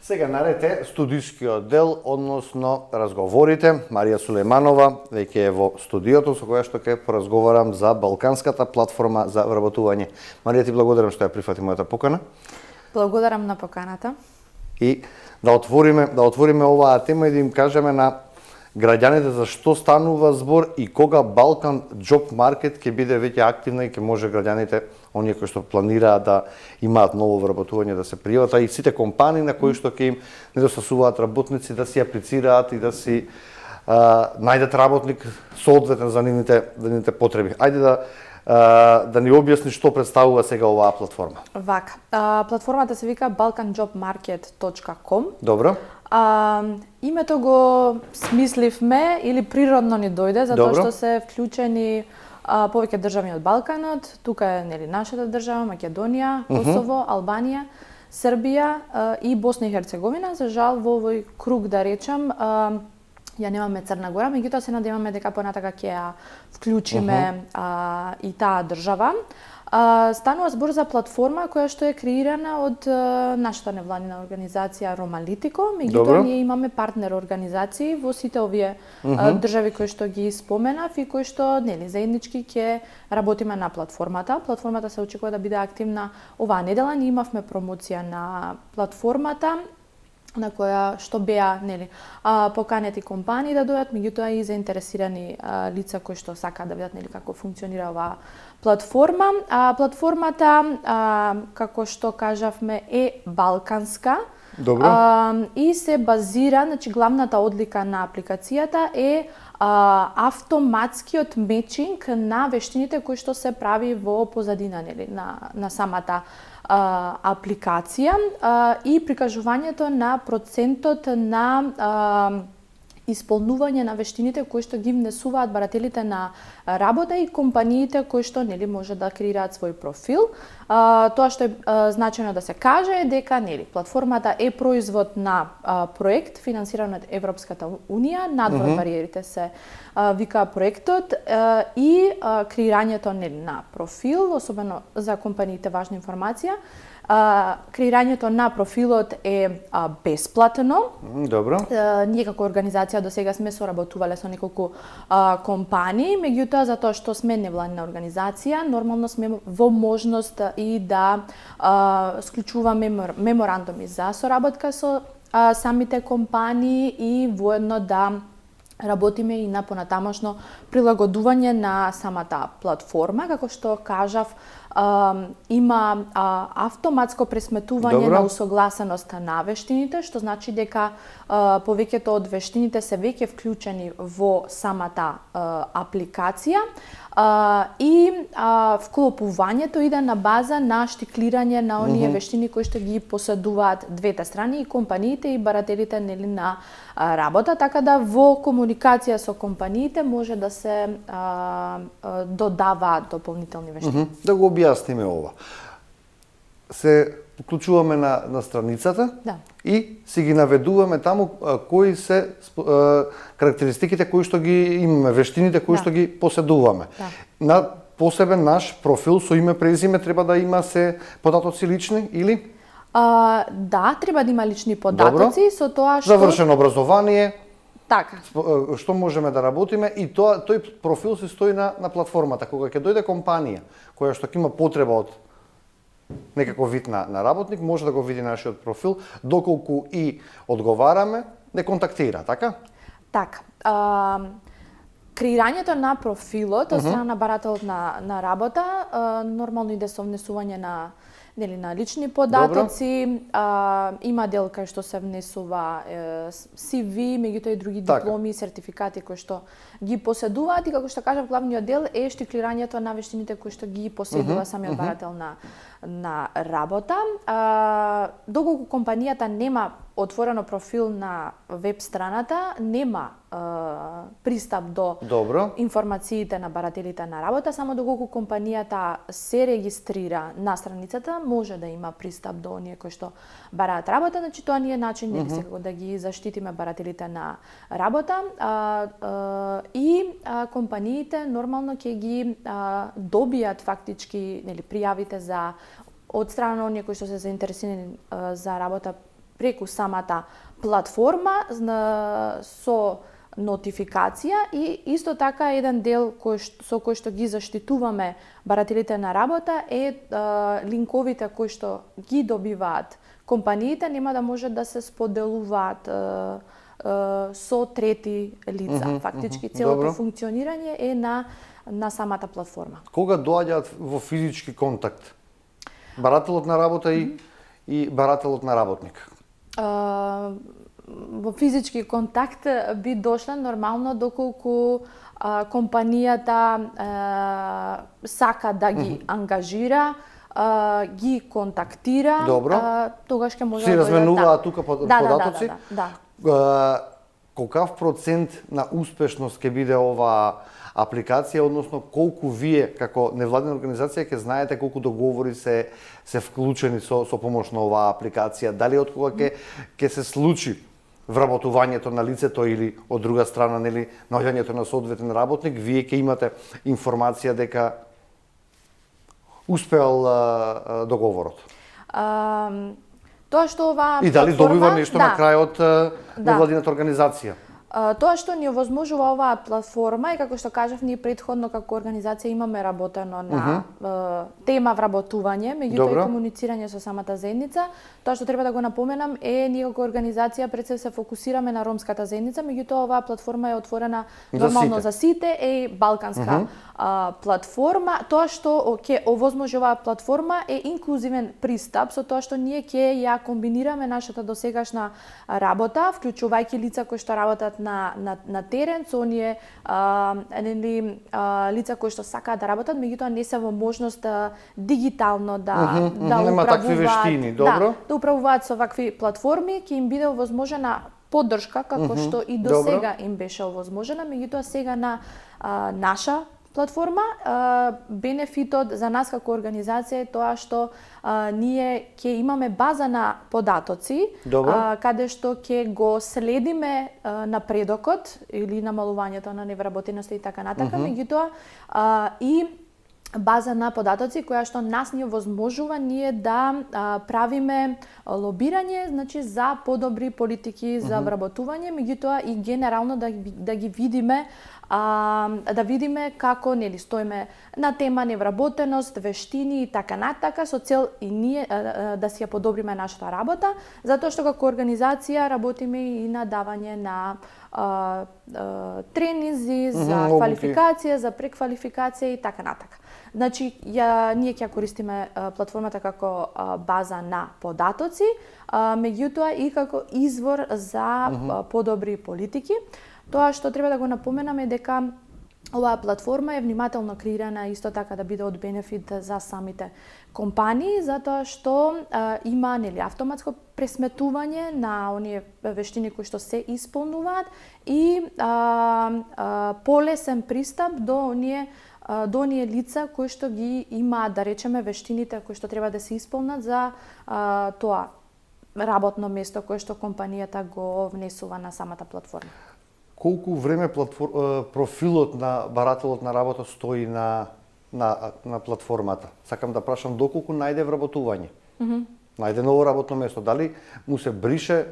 Сега наред студискиот дел, односно разговорите. Марија Сулејманова веќе е во студиото со која што ќе поразговарам за Балканската платформа за вработување. Марија, ти благодарам што ја прифати мојата покана. Благодарам на поканата. И да отвориме оваа тема и да им кажеме на граѓаните за што станува збор и кога Балкан Job Market ќе биде веќе активна и ќе може граѓаните, оние кои што планираат да имаат ново вработување, да се пријават, а и сите компании на кои што ќе им недостасуваат работници да си аплицираат и да си најдат работник соодветен за нивните потреби. Ајде да ни објасни што представува сега оваа платформа. Вака, платформата се вика balkanjobmarket.com. Добро. Името го смисливме или природно ни дојде затоа што се вклучени повеќе држави од Балканот. Тука е нашата држава, Македонија, Косово, Албанија, Србија и Босна и Херцеговина. За жал во овој круг, да речам, ја немаме Црна Гора, меѓутоа се надеваме дека понатака ќе ја вклучиме и таа држава. Станува збор за платформа која што е креирана од нашата невладина организација Ромалитико, меѓутоа ние имаме партнер организации во сите овие држави кои што ги споменав и кои што заеднички ќе работиме на платформата. Платформата се очекува да биде активна оваа недела. Ние имавме промоција на платформата на која што беа поканети компании да дојдат, меѓутоа и заинтересирани лица кои што сакаат да видат како функционира оваа платформа. Платформата, како што кажавме, е балканска. Добро. И се базира, главната одлика на апликацијата е автоматскиот мечинг на вештините кои што се прави во позадина на самата апликација и прикажувањето на процентот на исполнување на вештините кои што ги внесуваат барателите на работа и компаниите кои што може да креираат свој профил. Тоа што е значено да се каже е дека платформата е производ на проект финансиран од Европската унија, надвор бариерите се вика проектот и креирањето на профил, особено за компаниите важна информација. Креирањето на профилот е бесплатно. Добро. Ние како организација до сега сме соработувале со неколку компании, меѓутоа затоа што сме невладина организација, нормално сме во можност и да склучуваме меморандуми за соработка со самите компании и воедно да работиме и на понатамошно прилагодување на самата платформа, како што кажав, има автоматско пресметување на усогласеност на вештините, што значи дека повеќето од вештините се веќе вклучени во самата апликација и вклопувањето иде на база на штиклирање на оние вештини кои што ги поседуваат двете страни, и компаниите и барателите на работа, така да во комуникација со компаниите може да се додаваат дополнителни вештини. Да го објасниме ова. Се вклучуваме на страницата и си ги наведуваме таму кои се карактеристиките кои што ги имаме, вештините кои што ги поседуваме. На посебен наш профил со име, презиме треба да има се податоци лични или? Да, треба да има лични податоци со тоа што завршено образование. Така. Што можеме да работиме и тој профил се стои на платформата. Кога ќе дојде компанија која што има потреба од некаков вид на работник, може да го види нашиот профил, доколку и одговараме, не контактира, така? Така. Креирањето на профилот од страна на барателот на работа нормално иде со внесување на лични податоци, има дел кај што се внесува CV, меѓутоа и други дипломи, сертификати кои што ги поседуваат, и како што кажав, главниот дел е штиклирањето на вештините кои што ги поседува самиот барател на работа. Доколку компанијата нема отворено профил на веб страната, нема пристап до информациите на барателите на работа, само доколку компанијата се регистрира на страницата, може да има пристап до оние кои што бараат работа. Значи тоа ни е начин како да ги заштитиме барателите на работа и компаниите нормално ќе ги добијат фактички пријавите за од страна на оние кои што се заинтересирани за работа преку самата платформа со нотификација и исто така еден дел со кој што ги заштитуваме барателите на работа е линковите кои што ги добиваат компаниите нема да може да се споделуваат со трети лица. Фактички целото функционирање е на самата платформа. Кога доаѓаат во физички контакт барателот на работа и барателот на работник? Во физички контакт би дошле нормално доколку компанијата сака да ги ангажира, ги контактира, тогаш ќе може да разменуваат тука податоци. Да. Колкав процент на успешност ќе биде оваа апликација, односно колку вие како невладина организација ќе знаете колку договори се вклучени со помош на оваа апликација, дали од кога ќе се случи вработувањето на лицето или од друга страна нели наоѓањето на соодветен работник, вие ќе имате информација дека успеал договорот. Тоа што оваа и дали добива нешто на крајот невладината организација. Тоа што ни овозможува оваа платформа и како што кажав, ние претходно како организација имаме работено на тема вработување, меѓутоа и комуницирање со самата заедница. Тоа што треба да го напоменам е ние како организација пред се фокусираме на ромската заедница, меѓутоа оваа платформа е отворена нормално за сите, е балканска платформа. Тоа што ќе овозможи оваа платформа е инклузивен пристап со тоа што ние ќе ја комбинираме нашата досегашна работа, вклучувајќи лица кои што работат на терен со оние лица кои што сакаат да работат, меѓутоа не се во можност дигитално да нема такви вештини, добро? Да управуваат со вакви платформи, ќе им биде овозможена поддршка како што и до сега им беше овозможена, меѓутоа сега на наша платформа, бенефитот за нас како организација е тоа што ние ќе имаме база на податоци, каде што ќе го следиме напредокот или намалувањето на невработеноста и така натака, меѓутоа и база на податоци која што нас ни овозможува ние да правиме лобирање, значи за подобри политики за вработување, меѓутоа и генерално да ги видиме да видиме како нели стоиме на тема невработеност, вештини и така натака со цел и ние да си ја подобриме нашата работа, затоа што како организација работиме и на давање на тренинзи за квалификација, за преквалификација и така натака. Значи, ние ќе користиме платформата како база на податоци, меѓутоа и како извор за подобри политики. Тоа што треба да го напоменаме дека оваа платформа е внимателно креирана исто така да биде од бенефит за самите компании, затоа што има нели автоматско пресметување на оние вештини кои што се исполнуваат и полесен пристап до оние лица кои што ги имаат, да речеме, вештините кои што треба да се исполнат за тоа работно место кое што компанијата го внесува на самата платформа. Колку време профилот на барателот на работа стои на платформата? Сакам да прашам доколку најде вработување. Најде ново работно место, дали му се брише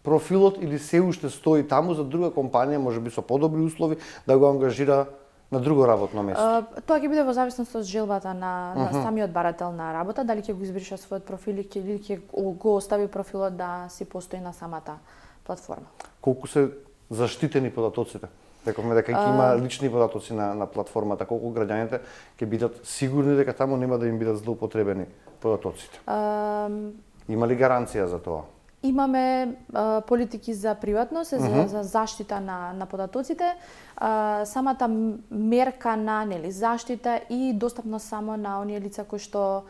профилот или се уште стои таму за друга компанија, можеби со подобри услови, да го ангажира на друго работно место? Тоа ќе биде во зависност од желбата на самиот барател на работа, дали ќе го избрише својот профил или ќе го остави профилот да си постои на самата платформа. Колку се заштитени податоците? Рековме дека ќе има лични податоци на платформата, колку граѓаните ќе бидат сигурни дека таму нема да им бидат злоупотребени податоците? Има ли гаранција за тоа? Имаме политики за приватност, за заштита на податоците, самата мерка на заштита и достапност само на оние лица кои што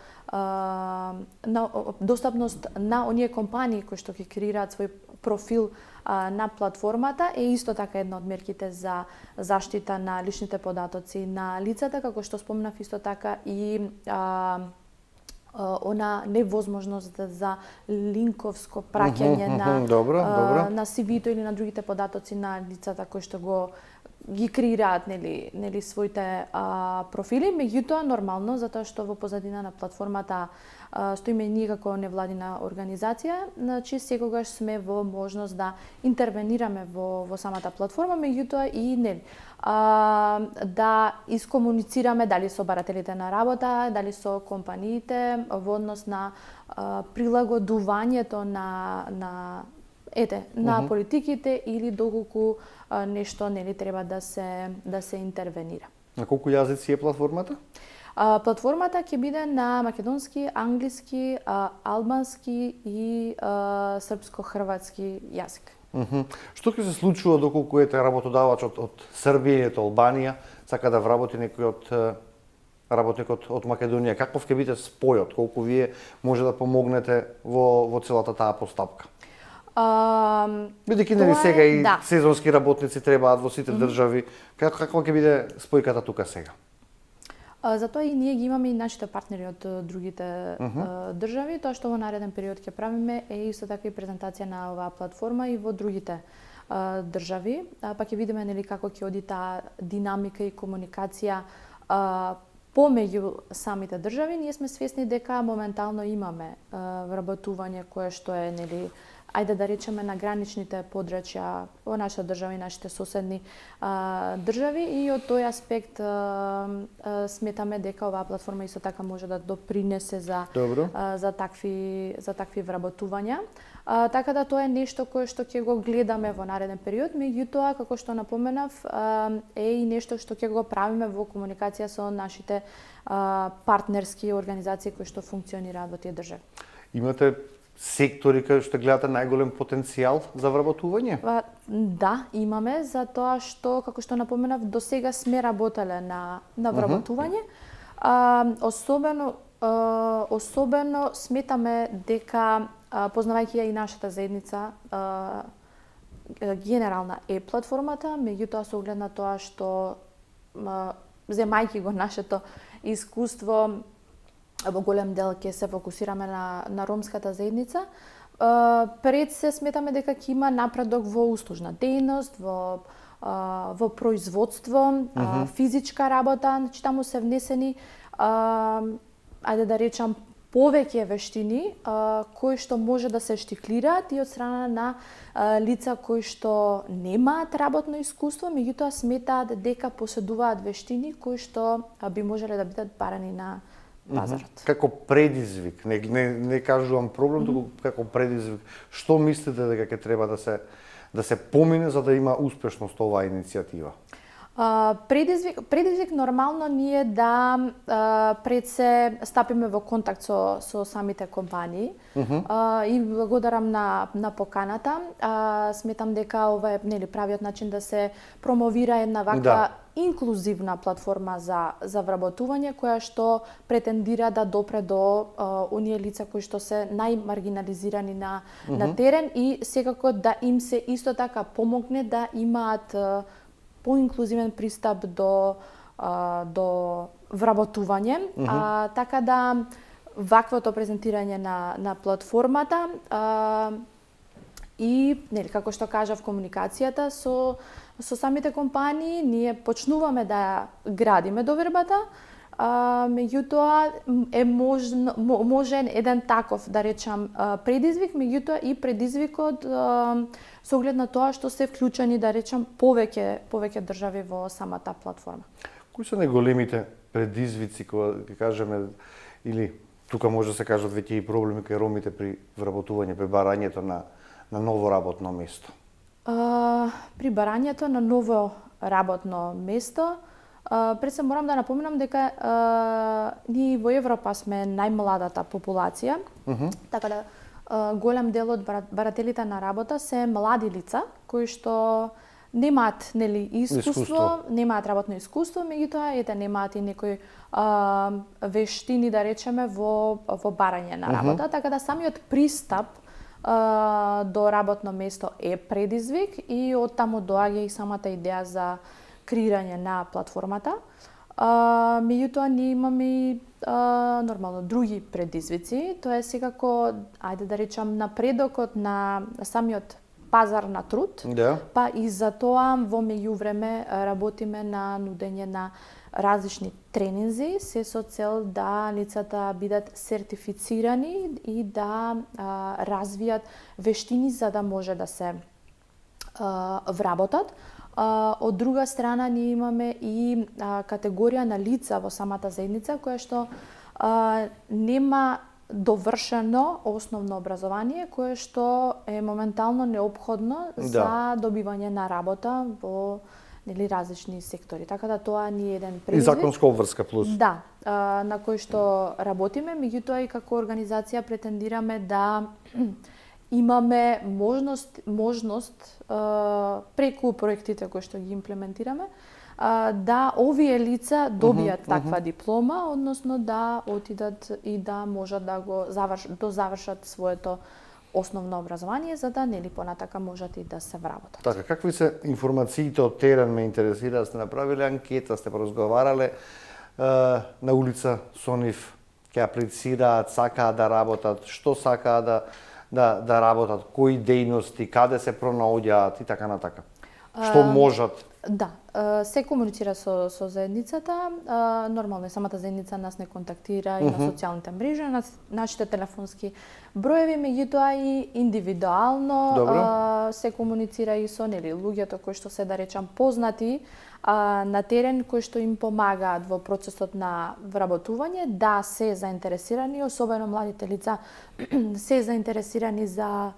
достапност на оние компании кои што ќе креираат свој профил на платформата е исто така една од мерките за заштита на личните податоци на лицата, како што спомнав исто така и она невозможност за линковско праќање на CV-то или на другите податоци на лицата кои што го ги креираат нели своите профили, меѓутоа нормално затоа што во позадина на платформата стоиме ние како невладина организација, значи секогаш сме во можност да интервенираме во самата платформа, меѓутоа и нели да искомуницираме дали со барателите на работа, дали со компаниите во однос на прилагодувањето на политиките или доколку нешто нели треба да се интервенира. На колку јазици е платформата? Платформата ќе биде на македонски, англиски, албански и српско-хрватски јазик. Што ќе се случува доколку ете работодавач од Србија или Албанија сака да вработи некој од работникот од Македонија? Каков ќе биде спојот? Колку вие може да помогнете во целата таа постапка? Бидејќи нели сега и сезонски работници требаат во сите држави, каква ќе биде спојката тука сега? Затоа и ние ги имаме и нашите партнери од другите држави. Тоа што во нареден период ќе правиме е исто така и презентација на оваа платформа и во другите држави, па ќе видиме нели како ќе оди таа динамика и комуникација помеѓу самите држави. Ние сме свесни дека моментално имаме вработување кое што е нели ајде да речеме на граничните подрачја во нашата држава и нашите соседни држави, и од тој аспект сметаме дека оваа платформа исто така може да допринесе за такви вработувања. Така да тоа е нешто кое што ќе го гледаме во нареден период, меѓутоа како што напоменав е и нешто што ќе го правиме во комуникација со нашите партнерски организации кои што функционираат во тие држави. Имате сектори каде што гледате најголем потенцијал за вработување? Да, имаме, затоа што, како што напоменав, до сега сме работеле на вработување. Особено сметаме дека, познавајќи ја и нашата заедница, генерална е платформата, меѓутоа со оглед на тоа што, земајќи го нашето искуство, во голем дел ќе се фокусираме на ромската заедница. Пред се сметаме дека ќе има напредок во услужна дејност, во производство, физичка работа, значи таму се внесени, ајде да речам, повеќе вештини кои што може да се штиклираат и од страна на лица кои што немаат работно искуство, меѓутоа сметаат дека поседуваат вештини кои што би можеле да бидат барани на пазарот. Како предизвик, не кажувам проблем, туку како предизвик, што мислите дека ќе треба да се помине за да има успешност оваа иницијатива? Предизвик нормално ние да пред се стапиме во контакт со самите компании и благодарам на поканата. Сметам дека ова е правиот начин да се промовира една ваква инклузивна платформа за вработување која што претендира да допре до оние лица кои што се најмаргинализирани на терен и секако да им се исто така помогне да имаат поинклузивен пристап до вработување. Така да ваквото презентирање на платформата и како што кажав комуникацијата со самите компании, ние почнуваме да градиме довербата, меѓутоа е можен еден таков, да речам, предизвик, меѓутоа и предизвикот со оглед на тоа што се вклучени, да речам, повеќе држави во самата платформа. Кои се најголемите предизвици, кога кажеме, или тука може да се кажат веќе и проблеми кај ромите при вработување, при барањето на ново работно место? При барањето на ново работно место, пред се морам да напоменам дека ние во Европа сме најмладата популација, така да голем дел од барателите на работа се млади лица кои што немаат искуство, немаат работно искуство, меѓутоа немаат и некои вештини, да речеме, во барање на работа, така да самиот пристап до работно место е предизвик и од таму доаѓа и самата идеја за креирање на платформата. Меѓутоа ние имаме и нормално други предизвици, тоа е секако, ајде да речам, напредокот на самиот пазар на труд, Да. па и за тоа во меѓувреме работиме на нудење на различни тренинзи, се со цел да лицата бидат сертифицирани и да развијат вештини за да може да се вработат. Од друга страна, ние имаме и категорија на лица во самата заедница која што нема довршено основно образование кое што е моментално неопходно за добивање на работа во различни сектори. Така да тоа ни е еден предизвик. И законска обврска плюс. Да, на кој што работиме, меѓутоа и како организација претендираме да имаме можност преку проектите кои што ги имплементираме да овие лица добијат таква диплома, односно да отидат и да можат да го завршат своето основно образование, за да нели понатака можат и да се вработат. Така, какви се информациите од терен, ме интересира, сте направиле анкета, сте поразговарале на улица со нив, ќе аплицираат, сакаат да работат, што сакаат да работат, кои дејности, каде се пронаоѓаат и така натака. Што можат? Да, се комуницира со заедницата, нормално е самата заедница нас не контактира и на социјалните мрежи, на нашите телефонски броеви, меѓутоа и индивидуално се комуницира и со луѓето кои што се да речам познати на терен, кои што им помагаат во процесот на вработување, да се заинтересирани, особено младите лица се заинтересирани за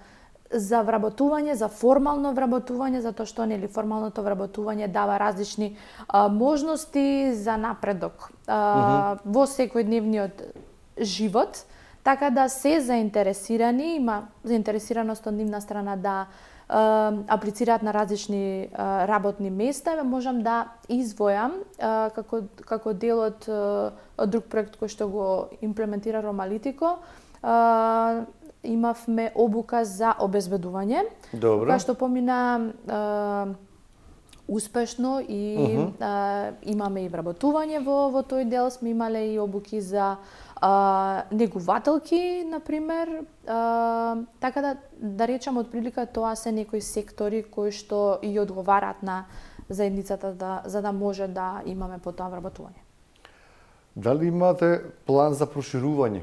вработување, за формално вработување, затоа што формалното вработување дава различни можности за напредок во секојдневниот живот, така да се заинтересирани, има заинтересираност од нивна страна да аплицираат на различни работни места. Можам да извојам како дел од друг проект кој што го имплементира Ромалитико, имавме обука за обезбедување, која што помина успешно и имаме и вработување во тој дел. Сме имале и обуки за негувателки, например. Така да речам, од прилика тоа се некои сектори кои што и одговараат на заедницата за да може да имаме потоа вработување. Дали имате план за проширување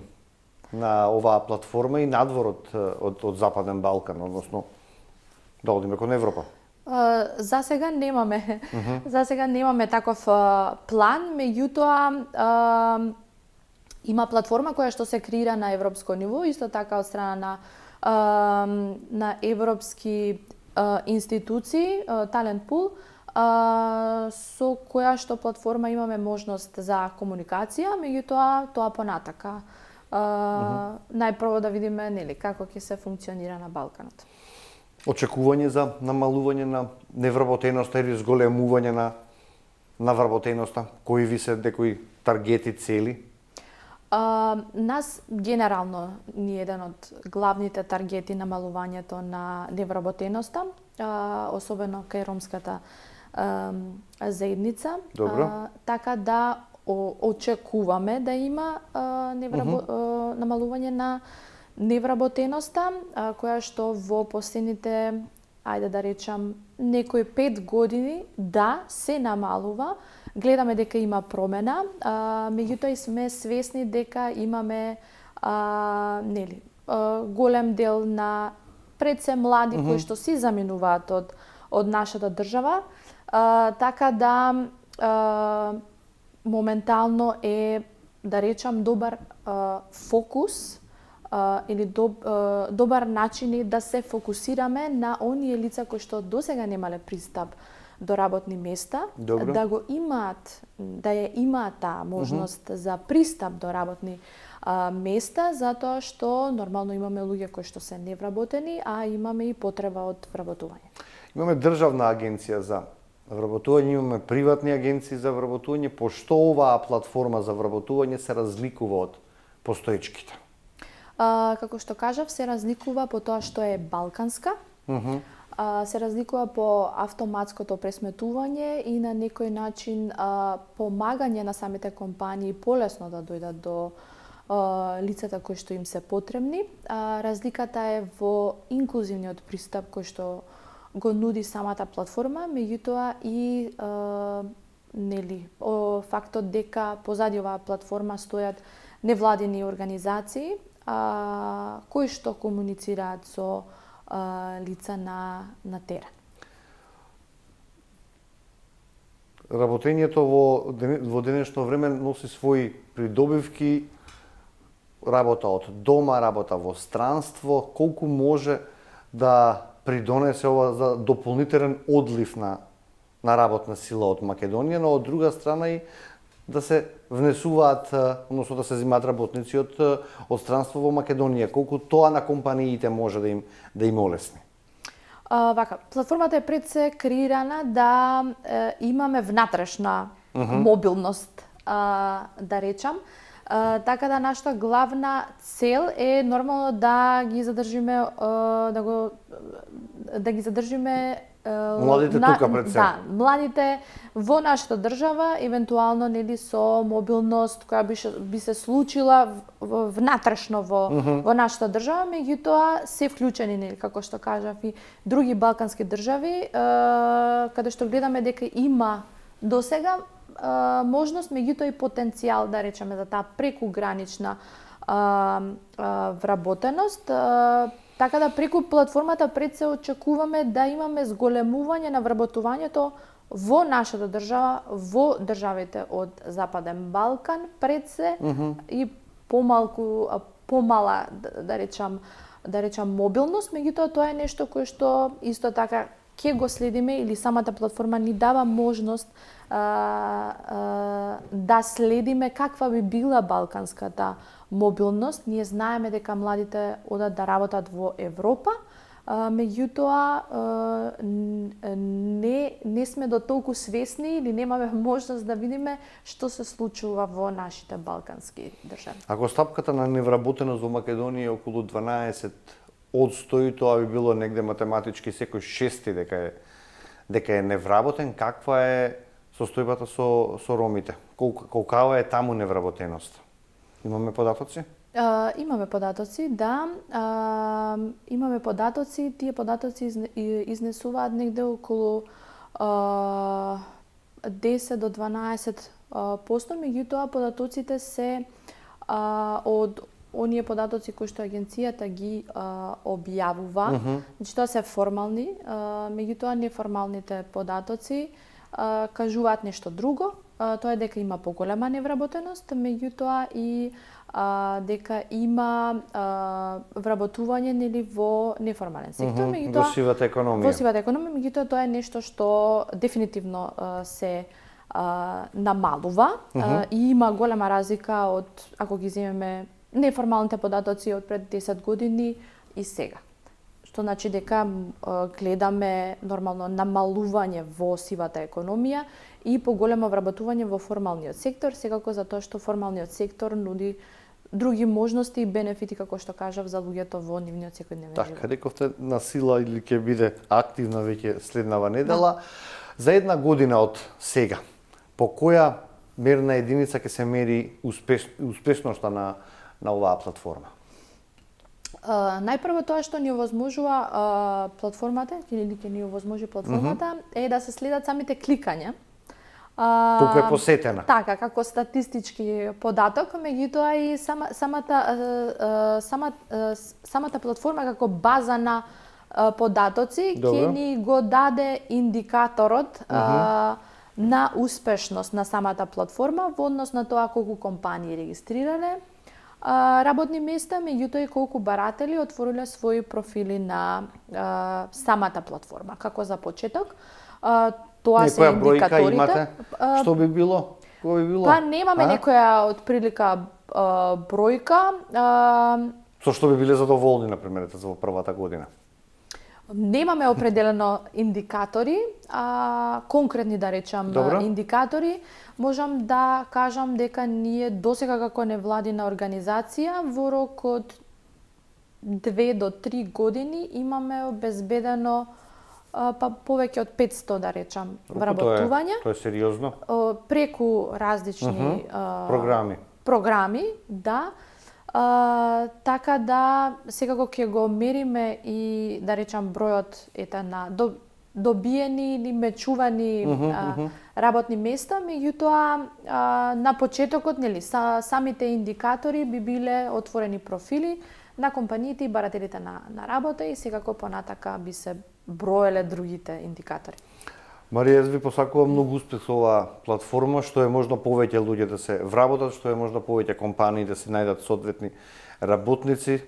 на оваа платформа и надвор од Западен Балкан, односно да одиме кон Европа? За сега немаме. За сега немаме таков план, меѓутоа има платформа која што се креира на европско ниво, исто така од страна на европски институции, Talent Pool, со која што платформа имаме можност за комуникација, меѓутоа тоа понатака. Најпрво да видиме како ќе се функционира на Балканот. Очекување за намалување на невработеноста или зголемување на вработеноста, кои ви се некои таргети, цели? Нас генерално ни еден од главните таргети намалувањето на невработеноста, особено кај ромската заедница. Добро. Така да очекуваме да има намалување на невработеноста, која што во последните, ајде да речам, некои 5 години се намалува. Гледаме дека има промена, меѓутоа и сме свесни дека имаме голем дел на пред се млади кои што си заминуваат од нашата држава, така да моментално е, да речам, добар фокус или добар начин е да се фокусираме на оние лица кои што досега немале пристап до работни места, да го имаат, да ја имаат таа можност за пристап до работни места, затоа што нормално имаме луѓе кои што се невработени, а имаме и потреба од вработување. Имаме државна агенција за вработување, имаме приватни агенции за вработување. Пошто оваа платформа за вработување се разликува од постоечките? Како што кажав, се разликува по тоа што е балканска, се разликува по автоматското пресметување и на некој начин помагање на самите компании полесно да дојдат лицата кои што им се потребни. Разликата е во инклузивниот пристап кој што го нуди самата платформа, меѓутоа и фактот дека позади оваа платформа стојат невладини организации кои што комуницираат со лица на терен. Работењето во денешно време носи своји придобивки, работа од дома, работа во странство, колку може да придонесе ова за дополнителен одлив на работна сила од Македонија, но од друга страна и да се внесуваат, односно да се земаат работници од странство во Македонија, колку тоа на компаниите може да им олесни. Платформата е пред се креирана да имаме внатрешна мобилност, да речам. Така да нашата главна цел е нормално да ги задржиме младите тука пред се. Да, младите во нашата држава, евентуално со мобилност која би се случила внатрешно во нашата држава, меѓутоа се вклучени, како што кажав, и други балкански држави, каде што гледаме дека има досега можност, меѓутоа и потенцијал, да речеме, за таа прекугранична вработеност. Така да преку платформата пред се очекуваме да имаме зголемување на вработувањето во нашата држава, во државите од Западен Балкан пред се и помала да речам мобилност, меѓутоа тоа е нешто кое што исто така ќе го следиме или самата платформа ни дава можност да следиме каква би била балканската мобилност. Ние знаеме дека младите одат да работат во Европа, меѓутоа не сме до толку свесни или немаме можност да видиме што се случува во нашите балкански држави. Ако стапката на невработеност во Македонија е околу 12%, тоа би било негде математички секој шести дека е невработен, каква е состојбата со ромите? Колкава е таму невработеност? Имаме податоци? Имаме податоци, да. Имаме податоци, тие податоци изнесуваат негде околу 10 до 12%, меѓутоа податоците се од оние податоци кои што агенцијата ги објавува. Значи тоа се формални, меѓутоа неформалните податоци кажуваат нешто друго. Тоа е дека има поголема невработеност, меѓутоа и дека има вработување во неформален сектор, меѓутоа во сивата економија. Во сивата економија, меѓутоа тоа е нешто што дефинитивно се намалува и има голема разлика од ако ги земеме неформалните податоци од пред 10 години и сега. Што значи дека гледаме нормално намалување во сивата економија и поголемо вработување во формалниот сектор, секако затоа што формалниот сектор нуди други можности и бенефити, како што кажав, за луѓето во нивниот секојдневен живот. Така, рековте на сила или ќе биде активна веќе следнава недела. За една година од сега, по која мерна единица ќе се мери успешноста на оваа платформа? Најпрво тоа што ни овозможува платформата, или ќе ни овозможи платформата, е да се следат самите кликања. Колку е посетена? Така, како статистички податок, меѓутоа и самата платформа како база на податоци ќе ни го даде индикаторот на успешност на самата платформа во однос на тоа колку компании регистрирале работни места, меѓутоа и колку баратели отвориле своји профили на самата платформа. Како за почеток, тоа се индикаторите. Некоја бројка имате? Што би било? Кој би било? Па немаме некоја отприлика бројка. Со што би биле задоволни, например, за првата година? Немаме определено индикатори, конкретни да речам индикатори. Можам да кажам дека ние досега како невладина организација во рок од 2 до 3 години имаме обезбедено повеќе од 500 да речам вработувања. Тоа е сериозно. Преку различни програми. Програми, да. Така да секако ќе го мериме и да речам бројот на добиени или мечувани работни места, меѓутоа на почетокот нели самите индикатори би биле отворени профили на компаниите и барателите на работа и секако понатака би се броеле другите индикатори. Марија, јас ви посакувам многу успех со оваа платформа, што е можно повеќе луѓе да се вработат, што е можно повеќе компании да се најдат соодветни работници.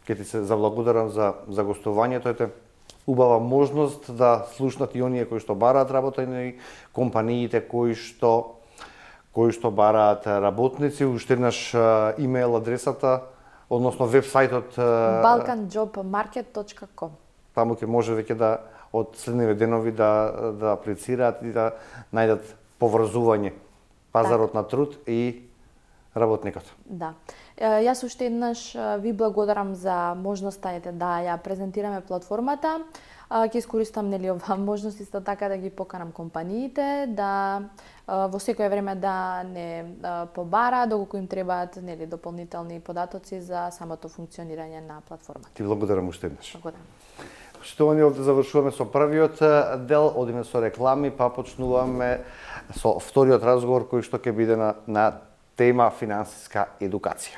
Ке ти се заблагодарам за гостувањето, ете убава можност да слушнат и оние кои што бараат работа и компаниите кои што бараат работници. Уште еднаш имейл адресата, односно вебсајтот balkanjobmarket.com. Таму ќе може веќе од следниве денови да аплицираат и да најдат поврзување пазарот на труд и работникот. Да. Јас уште еднаш ви благодарам за можноста да ја презентираме платформата. Ќе искористам нели оваа можност исто така да ги поканам компаниите да во секое време да не побара доколку им требаат нели дополнителни податоци за самото функционирање на платформата. Ти благодарам уште еднаш. Благодарам. Што овде завршуваме со првиот дел, одиме со реклами, па почнуваме со вториот разговор кој што ќе биде на тема финансиска едукација.